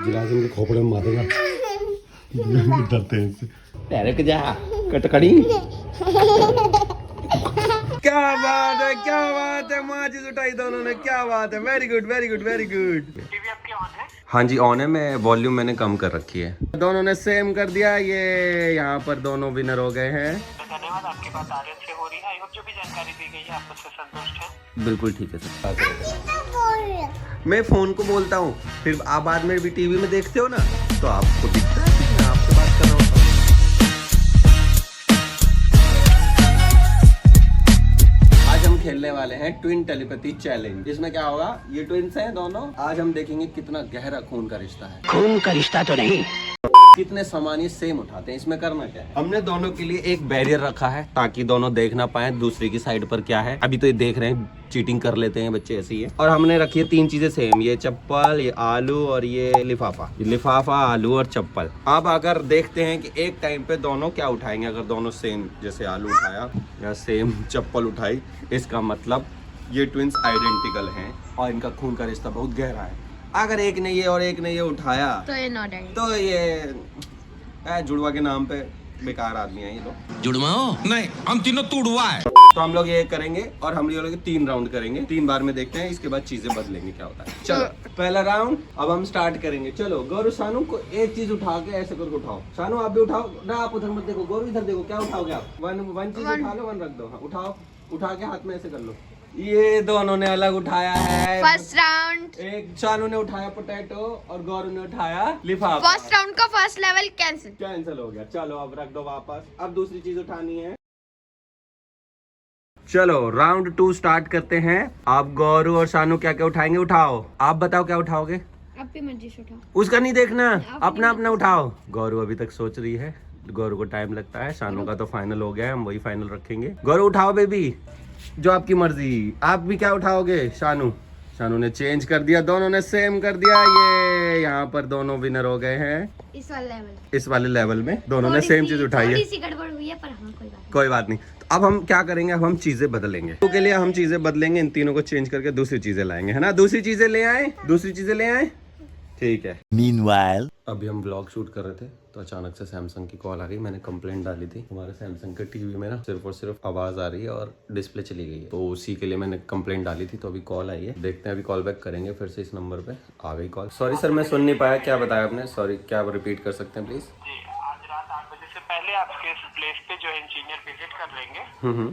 गिलास इनके खोपड़े में मारेगा। डरते हैं इससे। डायरेक्ट जा कटकड़ी। क्या बात है, माचिस उठाई दोनों ने, क्या बात है, very good very good very good. TV आपकी ऑन है? हाँ जी ऑन है, मैं वॉल्यूम मैंने कम कर रखी है। दोनों ने सेम कर दिया, ये यहाँ पर दोनों विनर हो गए हैं। धन्यवाद, आपकी बात आर्यन से हो रही है। आई होप जो भी जानकारी दी गई है आप उससे संतुष्ट हैं? बिल्कुल ठीक है सर। मैं फोन को बोलता हूँ, फिर आप बाद में भी टीवी में देखते हो ना, तो आपको दिखता है कि मैं आपसे बात कर रहा हूँ। आज हम खेलने वाले हैं ट्विन टेलीपैथी चैलेंज। इसमें क्या होगा, ये ट्विन्स हैं दोनों। आज हम देखेंगे कितना गहरा खून का रिश्ता है। खून का रिश्ता तो नहीं, कितने सामान ये सेम उठाते हैं। इसमें करना क्या है, हमने दोनों के लिए एक बैरियर रखा है ताकि दोनों देख ना पाए दूसरे की साइड पर क्या है। अभी तो ये देख रहे हैं, चीटिंग कर लेते हैं बच्चे, ऐसे ही है। और हमने रखी है 3 चीजें सेम, ये चप्पल, ये आलू और ये लिफाफा। ये लिफाफा, आलू और चप्पल। अब अगर देखते हैं कि एक टाइम पे दोनों क्या उठाएंगे, अगर दोनों सेम, जैसे आलू उठाया या सेम चप्पल उठाई, इसका मतलब ये ट्विंस आइडेंटिकल हैं और इनका खून का रिश्ता बहुत गहरा है। अगर एक ने ये और एक ने ये उठाया तो ये नॉट है, तो ये जुड़वा के नाम पे बेकार आदमी है ये लोग। जुड़वाओ नहीं, हम तीनों तुड़वा है। तो हम लोग ये करेंगे और हम लोग 3 राउंड करेंगे, 3 बार में देखते हैं, इसके बाद चीजें बदलेंगे क्या होता है। चलो पहला राउंड अब हम स्टार्ट करेंगे। चलो गौरव, सानू को एक चीज उठा के ऐसे करके उठाओ। सानू आप भी उठाओ ना, आप उधर मत देखो, गौरव इधर देखो, क्या उठाओगे आप? वन चीज उठा लो, 1 रख दो। हाँ उठाओ, उठा के हाथ में ऐसे कर लो। ये दोनों ने अलग उठाया है। First round. एक सानू ने उठाया पोटैटो और गौरव ने उठाया लिफाफा। फर्स्ट राउंड का फर्स्ट लेवल कैंसिल हो गया। चलो अब रख दो वापस, अब दूसरी चीज उठानी है। चलो राउंड 2 स्टार्ट करते हैं। आप गौरव और सानू क्या क्या उठाएंगे, उठाओ। आप बताओ क्या उठाओगे? अपनी मर्जी से उठाओ, उसका नहीं देखना, अपना अपना उठाओ। गौरव अभी तक सोच रही है, गौरव को टाइम लगता है। सानू का तो फाइनल हो गया है, हम वही फाइनल रखेंगे। गौरव उठाओ बेबी, जो आपकी मर्जी। आप भी क्या उठाओगे? सानू ने चेंज कर दिया, दोनों ने सेम कर दिया। ये यहाँ पर दोनों विनर हो गए हैं इस वाले लेवल में। दोनों ने सेम चीज उठाई है। थोड़ी सी गड़बड़ हुई है पर हाँ कोई बात नहीं। तो अब हम क्या करेंगे, अब हम चीजें बदलेंगे। तो के लिए हम चीजें बदलेंगे, इन तीनों को चेंज करके दूसरी चीजें लाएंगे, है ना? दूसरी चीजें ले आए, ठीक है। मीनवाइल अभी हम ब्लॉग शूट कर रहे थे तो अचानक से सैमसंग की कॉल आ गई। मैंने कंप्लेंट डाली थी, हमारे सैमसंग के टीवी में ना सिर्फ और सिर्फ आवाज आ रही है और डिस्प्ले चली गई है, तो उसी के लिए मैंने कंप्लेंट डाली थी। तो अभी कॉल आई है, देखते हैं, अभी कॉल बैक करेंगे फिर से इस नंबर पे। आ गई कॉल। सॉरी सर, मैं सुन नहीं पाया, क्या बताया आपने? सॉरी, क्या आप रिपीट कर सकते हैं प्लीज? जी, आज रात 8 बजे से पहले आपके इस प्लेस पे जो इंजीनियर विजिट कर लेंगे।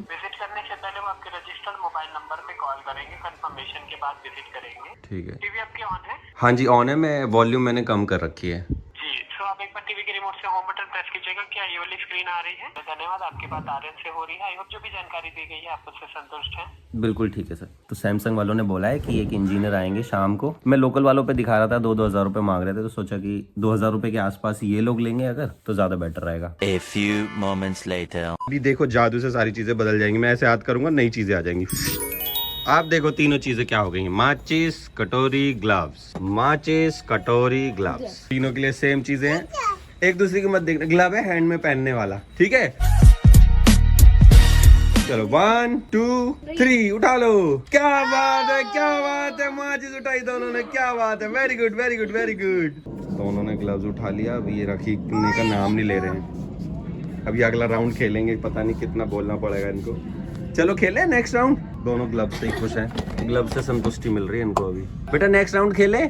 विजिट करने से पहले वो आपके रजिस्टर्ड मोबाइल नंबर पे कॉल करेंगे, कंफर्मेशन के बाद विजिट करेंगे। ठीक है। टीवी आपकी ऑन है? हाँ जी ऑन है, मैं वॉल्यूम मैंने कम कर रखी है। जी, तो आप एक बार टीवी के रिमोट से होम बटन प्रेस कीजिएगा। क्या ये वाली स्क्रीन आ रही है? धन्यवाद, आपकी बात आर्यन से हो रही है। आई होप जो भी जानकारी दी गई है आप उससे संतुष्ट हैं? बिल्कुल ठीक है सर। तो सैमसंग वालों ने बोला है कि एक इंजीनियर आएंगे शाम को। मैं लोकल वालों पे दिखा रहा था, 2,000 रुपए मांग रहे थे, तो सोचा कि 2,000 रुपए के आसपास ये लोग लेंगे अगर, तो ज्यादा बेटर रहेगा। A few moments later. अभी देखो जादू से सारी चीजें बदल जाएंगी। मैं ऐसे याद करूंगा, नई चीजें आ जाएंगी। आप देखो तीनों चीजें क्या हो गई हैं, माचिस, कटोरी, ग्लव्स। माचिस, कटोरी, ग्लव्स, तीनों के लिए सेम चीजें हैं। एक दूसरे की मत देखना। ग्लव है हैंड में पहनने वाला, ठीक है। चलो 1 2 3 उठा लो। क्या बात है, माचिस उठाई दोनों ने, क्या बात है, very good very good very good. दोनों ने ग्लव्स उठा लिया। अभी ये रखने का नाम नहीं ले रहे हैं। अभी अगला राउंड खेलेंगे, पता नहीं कितना बोलना पड़ेगा इनको। चलो खेले नेक्स्ट राउंड। दोनों ग्लव से ही खुश हैं, ग्लव से संतुष्टि मिल रही है इनको। अभी बेटा नेक्स्ट राउंड खेले।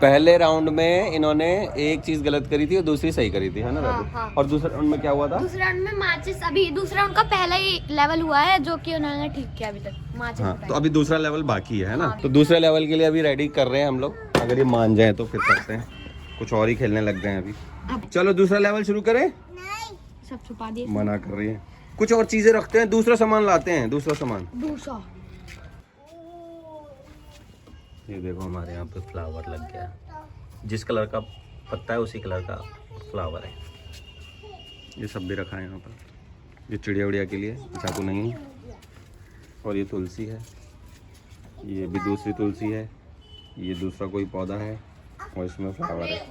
पहले राउंड में इन्होंने एक चीज गलत करी थी और दूसरी सही करी थी, है ना? हाँ। और दूसरे राउंड में क्या हुआ था? दूसरे राउंड में माचिस, अभी दूसरे राउंड का पहला ही लेवल हुआ है जो कि उन्होंने ठीक किया अभी तक। माचिस हाँ, तो अभी दूसरा लेवल बाकी है ना? तो दूसरे लेवल के लिए अभी रेडी कर रहे हैं हम लोग। अगर ये मान जाए तो फिर करते हैं, कुछ और ही खेलने लग गए हैं अभी। चलो दूसरा लेवल शुरू करें। सब छुपा दिए, मना कर रही है। कुछ और चीजें रखते हैं, दूसरा सामान लाते हैं, दूसरा सामान। ये देखो हमारे यहाँ पे फ्लावर लग गया, जिस कलर का पत्ता है उसी कलर का फ्लावर है। ये सब भी रखा है यहाँ पर, ये चिड़िया उड़िया के लिए, चाकू नहीं है। और ये तुलसी है, ये भी दूसरी तुलसी है, ये दूसरा कोई पौधा है और इसमें फ्लावर है।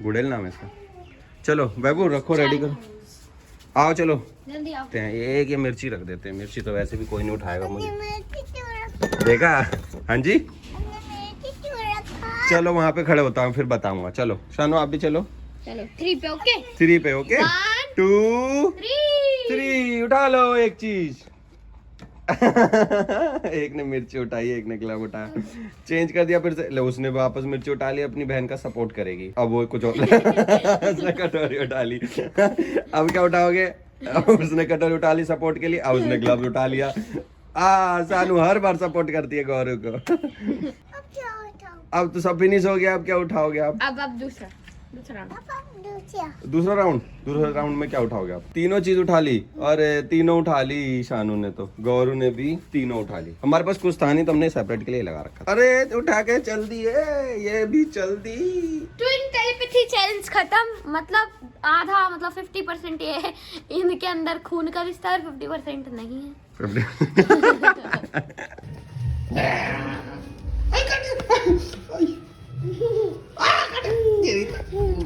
गुड़ेल नाम है इसका। चलो वैभव रखो, रेडी करो, आओ चलो जल्दी आओ। ये एक ये मिर्ची रख देते हैं। मिर्ची तो वैसे भी कोई नहीं उठाएगा मुझे, देखा? हाँ जी चलो वहाँ पे खड़े होता हूँ, फिर बताऊंगा। चलो शानू आप भी चलो। चलो 3 पे ओके। 3 पे ओके। 1 2 3 3 उठा लो एक चीज। एक ने मिर्ची उठाई, एक ने ग्लव उठाया, चेंज कर दिया फिर से। ले उसने वापस मिर्ची उठा ली, अपनी बहन का सपोर्ट करेगी। अब वो कुछ और उसने कटोरी उठा ली। अब क्या उठाओगे? उसने कटोरी उठा ली सपोर्ट के लिए, अब उसने ग्लव उठा लिया। सानू हर बार सपोर्ट करती है गौरव को। अब तो सब फिनिश हो गया, अब क्या उठाओगे आप? अब दूसरा राउंड में क्या उठाओगे आप? तीनों चीज उठा ली। अरे तीनों उठा ली शानू ने, तो गौरू ने भी तीनों उठा ली। हमारे पास कुछ था नहीं तो हमने सेपरेट के लिए लगा रखा। अरे उठा के चल दी है, ये भी चल दी। ट्विन टेलीपैथी चैलेंज खत्म। मतलब आधा, मतलब 50% ये है इनके अंदर खून का रिश्ता और 50% नहीं है।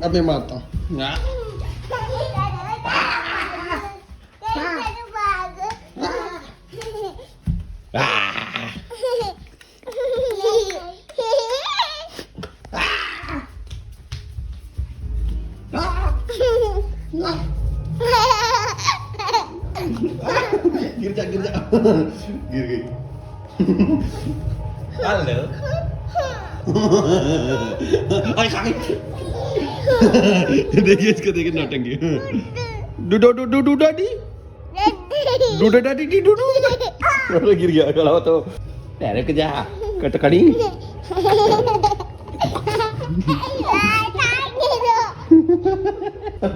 अबे मारता हूँ। गिर जा गिर गई। हेलो। देखिए इसको, देखिए नौटंकी। डूडो डूडो डूडाडी डूडो डाडी डी डूडू। अरे गिर गया, खड़ा हो तो पैर के जा कटकड़ी।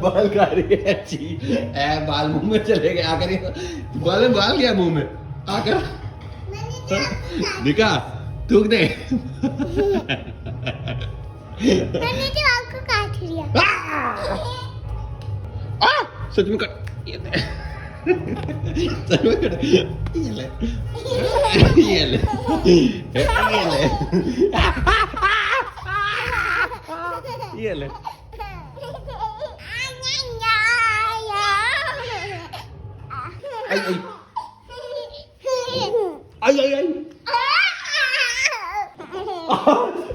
बाल खा रही है अच्छी ए, बाल मुंह में चले गए। आकर बाल गया मुंह में आकर। दिखा थूक दे। मैंने तो आपको काट लिया। सच में कट। सच में कट। ये ले ये ले ये ले। आई आई आई।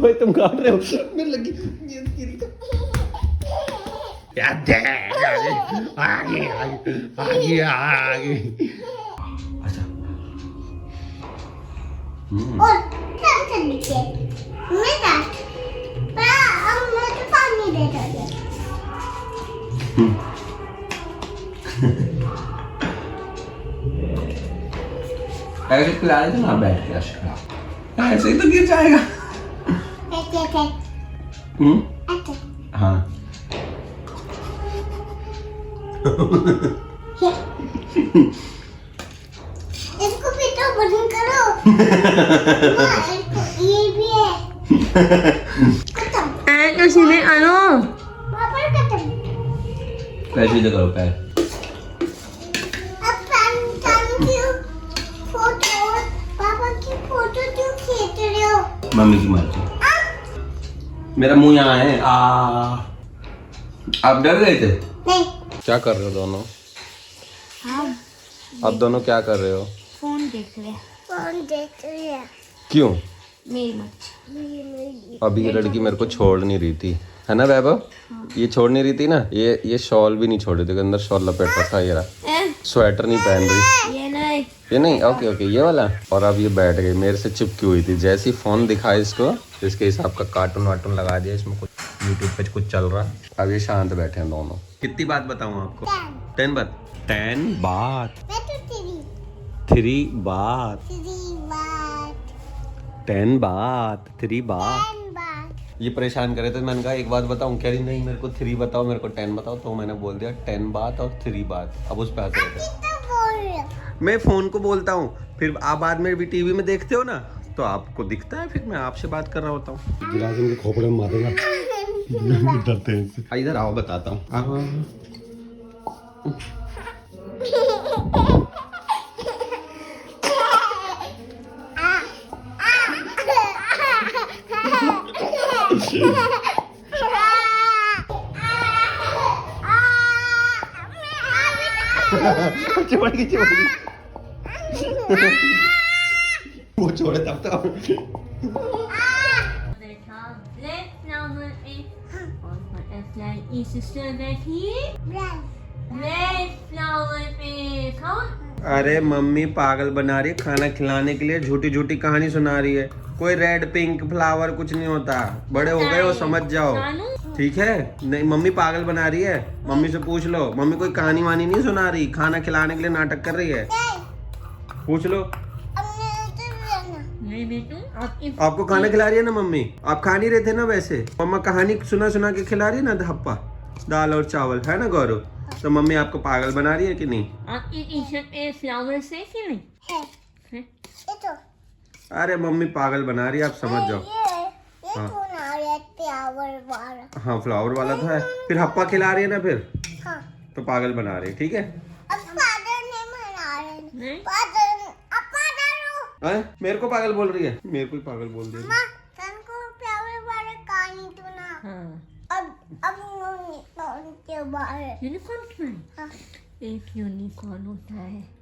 भाई तुम काट रहे हो, मेरे लगी। अच्छा और सब नीचे मैं काट अब मैं तो पानी दे दूंगा। ऐसे खिला रहे थे ना, बैठ के ऐसे ऐसे ही तो गिर जाएगा। हाँ इसको भी तो बंद करो। ये भी है। खत्म। ऐसे में आनो पापा खत्म। पैर सीधे करो, पैर। अब क्यों फोटो पापा की फोटो क्यों खींच रहे हो? मम्मी की मर्जी। मेरा मुंह यहाँ है। आप डर गए थे? नहीं। क्या कर रहे हो दोनों? हाँ आप दोनों क्या कर रहे हो? फोन देख ले। फोन देख रहे। क्यों? मेरी मर्जी। अभी ये लड़की मेरे को छोड़ नहीं रही थी, है ना वैभव? ये छोड़ नहीं रही थी ना। ये शॉल भी नहीं छोड़ रही थी, अंदर शॉल लपेट रखा है। ये रहा, स्वेटर नहीं पहन रही। ये नहीं ओके ओके ये वाला। और अब ये बैठ गई, मेरे से चिपकी हुई थी। जैसे ही फोन दिखाया इसको, इसके हिसाब का कार्टून वार्टून लगा दिया, इसमें कुछ यूट्यूब पे कुछ चल रहा। अब ये शांत बैठे हैं दोनों। कितनी बात बताऊं आपको? 10 बात। 10 बात। मैं तो 3 बात। 10 बात। 3 बात। ये परेशान करे थे, मैंने कहा एक बात बताऊं? कह रही नहीं मेरे को 3 बताओ, मेरे को 10 बताओ। तो मैंने बोल दिया 10 बात और 3 बात। अब उस पे हंस रहे थे। मैं फोन को बोलता हूँ, फिर आप बाद में भी टीवी में देखते हो ना, तो आपको दिखता है, फिर मैं आपसे बात कर रहा होता हूँ। गिलास इनके खोपड़े में मारेगा। डरते हैं। इधर आओ बताता हूँ। चिपड़ गई। वो छोड़े तब तो। ये सिस्टर बैठी है ब्राउन रेड फ्लावर पे। खाओ। अरे मम्मी पागल बना रही है खाना खिलाने के लिए, झूठी झूठी कहानी सुना रही है। कोई रेड पिंक फ्लावर कुछ नहीं होता, बड़े हो गए हो समझ जाओ, ठीक है। नहीं मम्मी पागल बना रही है, मम्मी से पूछ लो। मम्मी कोई कहानी वानी नहीं सुना रही, खाना खिलाने के लिए नाटक कर रही है, पूछ लो। नहीं बेटू आपकी आपको खाना खिला रही है ना मम्मी, आप खा नहीं रहे थे ना वैसे। मम्मा कहानी सुना सुना के खिला रही है ना, धप्पा दाल और चावल, है ना गौरव। तो मम्मी आपको पागल बना रही है कि नहीं। आपकी टी शर्ट पे फ्लावर्स है कि नहीं है है? ये तो अरे मम्मी पागल बना रही है, आप समझ जाओ। ये हाँ। तो नारियल फ्लावर वाला। हाँ फ्लावर वाला तो है, फिर हप्पा खिला रही है ना फिर, हाँ तो पागल बना रही है, ठीक है। अब फादर ने मना रहे नहीं फादर अब फादर मेरे को पागल बोल रही है, मेरे को ही पागल बोल रही है। माँ तनको फ्लावर वाला कहानी तो ना हाँ अब यूनिकॉर्न के बारे यूनिकॉर्न क्यों है? हाँ। एक यूनिकॉर्न होता है।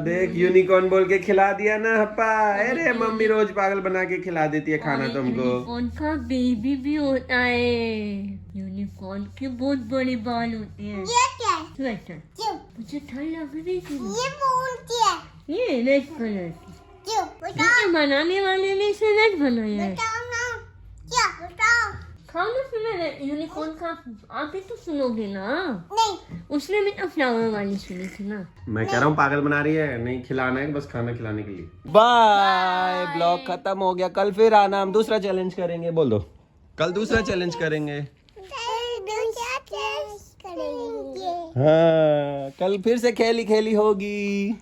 देख यूनिकॉर्न बोल के खिला दिया ना हप्पा। अरे मम्मी रोज पागल बना के खिला देती है खाना तुमको। यूनिकॉर्न का बेबी भी होता है। यूनिकॉर्न के बहुत बड़े बाल होते हैं। ये क्या है स्वेटर क्यों मुझे ठंड लग रही थी। ये कौन सी है ये रेड कलर की। क्यों बताओ ये बनाने वाले ने इसे रेड बनाया है। बताओ ना क्या बताओ खाओ ना फिर मैं यूनिकॉर्न का आप भी तो सुनोगे ना। नहीं उसने भी तो फ्लावर वाली सुनी थी ना। मैं कह रहा हूँ पागल बना रही है, नहीं खिलाना है बस खाना खिलाने के लिए। बाय, ब्लॉग खत्म हो गया। कल फिर आना, हम दूसरा चैलेंज करेंगे। बोल दो, कल दूसरा चैलेंज करेंगे। करेंगे हाँ कल फिर से खेली खेली होगी।